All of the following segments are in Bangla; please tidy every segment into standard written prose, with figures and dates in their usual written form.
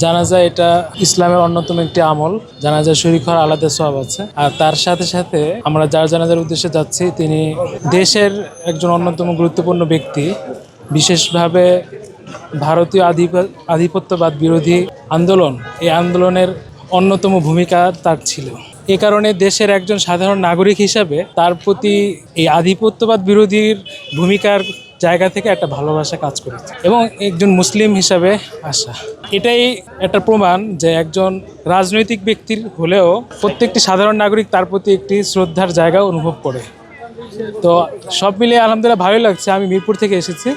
জানাজা এটা ইসলামের অন্যতম একটি আমল। জানাজা শরীক হওয়ার আলাদা সওয়াব আছে। আর তার সাথে সাথে আমরা যার জানাজার উদ্দেশ্যে যাচ্ছি তিনি দেশের একজন অন্যতম গুরুত্বপূর্ণ ব্যক্তি। বিশেষভাবে ভারতীয় আধিপত্যবাদ বিরোধী আন্দোলন, এই আন্দোলনের অন্যতম ভূমিকা তার ছিল। এ কারণে দেশের একজন সাধারণ নাগরিক হিসাবে তার প্রতি এই আধিপত্যবাদ বিরোধীর ভূমিকার জায়গা থেকে একটা ভালোবাসা কাজ করেছে এবং একজন মুসলিম হিসাবে আসা এটাই একটা প্রমাণ যে একজন রাজনৈতিক ব্যক্তির হলেও প্রত্যেকটি সাধারণ নাগরিক তার প্রতি একটি শ্রদ্ধার জায়গা অনুভব করে। তো সব মিলিয়ে আলহামদুলিল্লাহ ভালোই লাগছে। আমি মিরপুর থেকে এসেছি,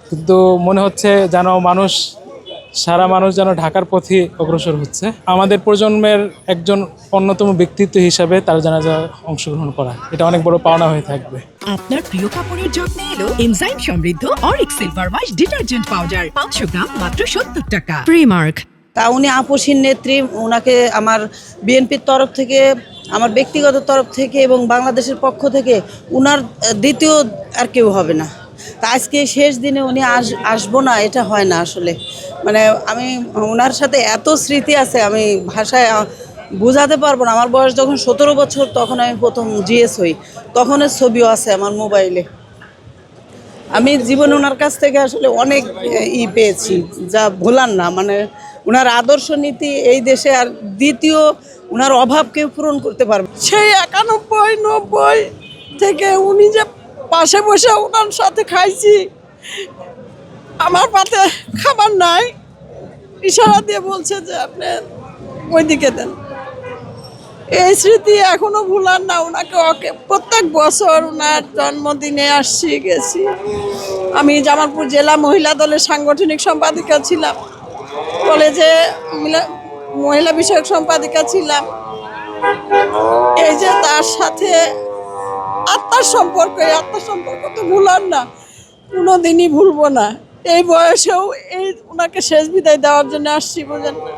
কিন্তু মনে হচ্ছে যেন সারা মানুষ যেন ঢাকার পথে অগ্রসর হচ্ছে। আমাদের প্রজন্মের একজন অন্যতম ব্যক্তিত্ব হিসাবে তার জানাজা অংশগ্রহণ করা এটা অনেক বড় পাওনা হয়ে থাকবে। আপনার প্রিয় কাপড়ের যত্নে এলো এনজাইম সমৃদ্ধ Arik silver wash detergent powder 500 গ্রাম মাত্র 70 টাকা। প্রিমার্ক। তা উনি আপসীর নেত্রী, ওনাকে আমার বিএনপির তরফ থেকে, আমার ব্যক্তিগত তরফ থেকে এবং বাংলাদেশের পক্ষ থেকে উনার দ্বিতীয় আর কেউ হবে না। তা আজকে শেষ দিনে উনি আসবো না এটা হয় না আসলে। মানে আমি ওনার সাথে এত স্মৃতি আছে, আমি ভাষায় বোঝাতে পারবো না। আমার বয়স যখন 17 বছর তখন আমি প্রথম জিএস হই, তখনের ছবিও আছে আমার মোবাইলে। আমি জীবনে ওনার কাছ থেকে আসলে অনেক পেয়েছি যা ভোলার না। মানে ওনার আদর্শ নীতি এই দেশে আর দ্বিতীয় ওনার অভাব কেউ পূরণ করতে পারবে। সেই 91-90 থেকে উনি যে পাশে বসে ওনার সাথে খাইছি, আমার পাতে খাবার নাই, ইশারা দিয়ে বলছে যে আপনি ওইদিকে দেন। এই স্মৃতি এখনো ভুলার না। ওনাকে প্রত্যেক বছর ওনার জন্মদিনে আসছি গেছি। আমি জামালপুর জেলা মহিলা দলের সাংগঠনিক সম্পাদিকা ছিলাম, কলেজে মহিলা বিষয়ক সম্পাদিকা ছিলাম। এই যে তার সাথে আত্মার সম্পর্ক, এই আত্মার সম্পর্ক তো ভুলার না, কোনোদিনই ভুলবো না। এই বয়সেও ওনাকে শেষ বিদায় দেওয়ার জন্য আসছি, বোঝেন না।